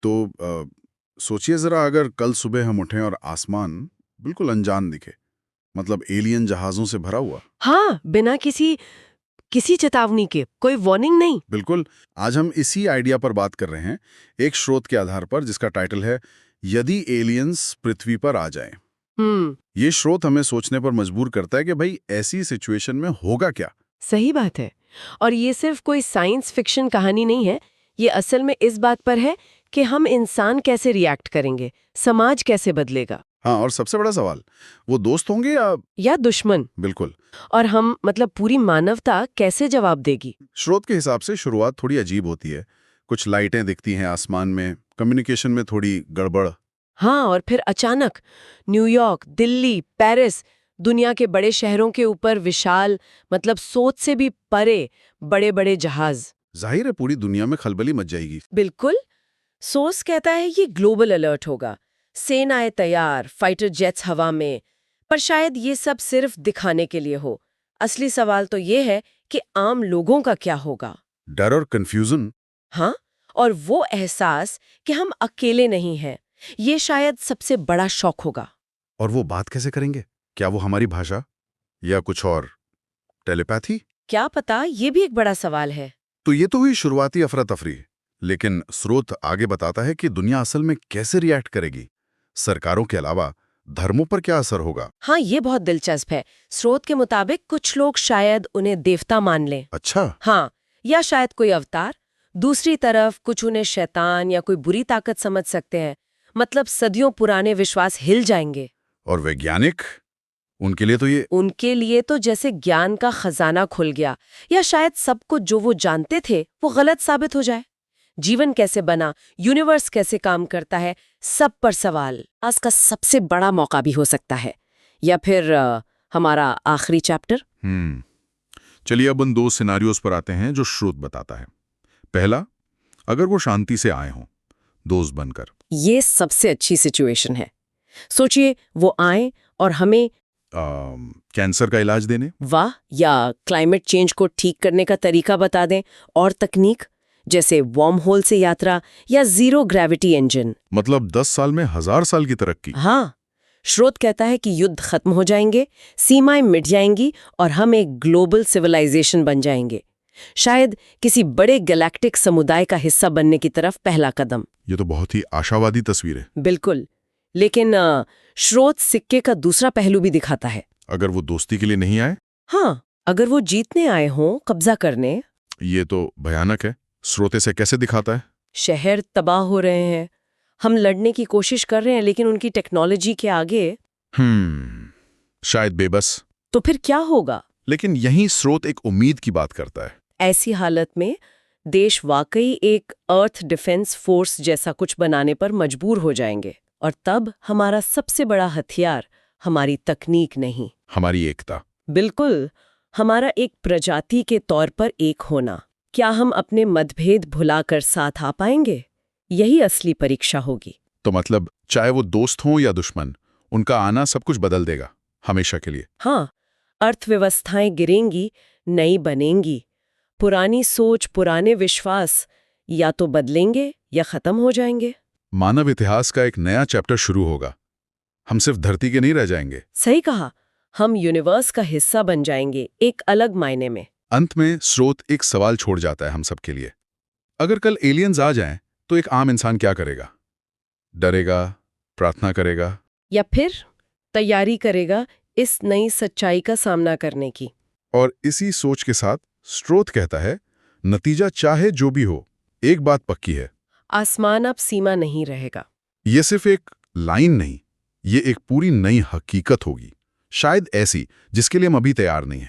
तो सोचिए जरा, अगर कल सुबह हम उठें और आसमान बिल्कुल अनजान दिखे, मतलब एलियन जहाजों से भरा हुआ। हाँ, बिना किसी किसी चेतावनी के, कोई वार्निंग नहीं। बिल्कुल। आज हम इसी आइडिया पर बात कर रहे हैं, एक स्रोत के आधार पर जिसका टाइटल है यदि एलियंस पृथ्वी पर आ जाएं। हम्म। ये स्रोत हमें सोचने पर मजबूर करता है कि भाई ऐसी सिचुएशन में होगा क्या। सही बात है। और ये सिर्फ कोई साइंस फिक्शन कहानी नहीं है, ये असल में इस बात पर है कि हम इंसान कैसे रिएक्ट करेंगे, समाज कैसे बदलेगा। हाँ, और सबसे बड़ा सवाल, वो दोस्त होंगे या दुश्मन। बिल्कुल। और हम मतलब पूरी मानवता कैसे जवाब देगी। स्रोत के हिसाब से शुरुआत थोड़ी अजीब होती है। कुछ लाइटें दिखती हैं आसमान में, कम्युनिकेशन में थोड़ी गड़बड़। हाँ, और फिर अचानक न्यूयॉर्क, दिल्ली, पेरिस, दुनिया के बड़े शहरों के ऊपर विशाल, मतलब सोच से भी परे बड़े बड़े जहाज। जाहिर है पूरी दुनिया में खलबली मच जाएगी। बिल्कुल। सोर्स कहता है ये ग्लोबल अलर्ट होगा, सेनाएं तैयार, फाइटर जेट्स हवा में। पर शायद ये सब सिर्फ दिखाने के लिए हो। असली सवाल तो ये है कि आम लोगों का क्या होगा। डर और कंफ्यूजन। हाँ, और वो एहसास कि हम अकेले नहीं हैं, ये शायद सबसे बड़ा शौक होगा। और वो बात कैसे करेंगे? क्या वो हमारी भाषा या कुछ और, टेलीपैथी? क्या पता, ये भी एक बड़ा सवाल है। तो ये तो हुई शुरुआती अफरा तफरी, लेकिन स्रोत आगे बताता है कि दुनिया असल में कैसे रिएक्ट करेगी। सरकारों के अलावा धर्मों पर क्या असर होगा? हाँ, ये बहुत दिलचस्प है। स्रोत के मुताबिक कुछ लोग शायद उन्हें देवता मान लें। अच्छा। हाँ, या शायद कोई अवतार। दूसरी तरफ कुछ उन्हें शैतान या कोई बुरी ताकत समझ सकते हैं। मतलब सदियों पुराने विश्वास हिल जाएंगे। और वैज्ञानिक, उनके लिए तो जैसे ज्ञान का खजाना खुल गया, या शायद सब कुछ जो वो जानते थे वो गलत साबित हो जाए। जीवन कैसे बना, यूनिवर्स कैसे काम करता है, सब पर सवाल। आज का सबसे बड़ा मौका भी हो सकता है। या फिर हमारा आखिरी चैप्टर। चलिए अब उन दो सिनारियोस पर आते हैं जो स्रोत बताता है। पहला, अगर वो शांति से आए हों, दोस्त बनकर। ये सबसे अच्छी सिचुएशन है। सोचिए, वो आए और हमें कैंसर का इलाज देने। वाह, या क्लाइमेट चेंज को ठीक करने का तरीका बता दें, और तकनीक जैसे वार्म होल से यात्रा या जीरो ग्रेविटी इंजन। मतलब 10 साल में 1000 साल की तरक्की। हाँ, स्रोत कहता है कि युद्ध खत्म हो जाएंगे, सीमाएं मिट जाएंगी और हम एक ग्लोबल सिविलाइजेशन बन जाएंगे। शायद किसी बड़े गैलेक्टिक समुदाय का हिस्सा बनने की तरफ पहला कदम। ये तो बहुत ही आशावादी तस्वीर है। बिल्कुल। लेकिन स्रोत सिक्के का दूसरा पहलू भी दिखाता है। अगर वो दोस्ती के लिए नहीं आए? हाँ, अगर वो जीतने आए हों, कब्जा करने। ये तो भयानक है। स्रोत इसे कैसे दिखाता है? शहर तबाह हो रहे हैं, हम लड़ने की कोशिश कर रहे हैं, लेकिन उनकी टेक्नोलॉजी के आगे शायद बेबस। तो फिर क्या होगा? लेकिन यहीं स्रोत एक उम्मीद की बात करता है। ऐसी हालत में देश वाकई एक अर्थ डिफेंस फोर्स जैसा कुछ बनाने पर मजबूर हो जाएंगे। और तब हमारा सबसे बड़ा हथियार हमारी तकनीक नहीं, हमारी एकता। बिल्कुल, हमारा एक प्रजाति के तौर पर एक होना। क्या हम अपने मतभेद भुलाकर साथ आ पाएंगे? यही असली परीक्षा होगी। तो मतलब चाहे वो दोस्त हों या दुश्मन, उनका आना सब कुछ बदल देगा, हमेशा के लिए। हाँ, अर्थव्यवस्थाएं गिरेंगी, नई बनेंगी। पुरानी सोच, पुराने विश्वास या तो बदलेंगे या खत्म हो जाएंगे। मानव इतिहास का एक नया चैप्टर शुरू होगा। हम सिर्फ धरती के नहीं रह जाएंगे। सही कहा, हम यूनिवर्स का हिस्सा बन जाएंगे, एक अलग मायने में। अंत में स्रोत एक सवाल छोड़ जाता है हम सबके लिए। अगर कल एलियंस आ जाएं, तो एक आम इंसान क्या करेगा? डरेगा, प्रार्थना करेगा, या फिर तैयारी करेगा इस नई सच्चाई का सामना करने की। और इसी सोच के साथ स्रोत कहता है, नतीजा चाहे जो भी हो, एक बात पक्की है, आसमान अब सीमा नहीं रहेगा। ये सिर्फ एक लाइन नहीं, ये एक पूरी नई हकीकत होगी, शायद ऐसी जिसके लिए हम अभी तैयार नहीं हैं।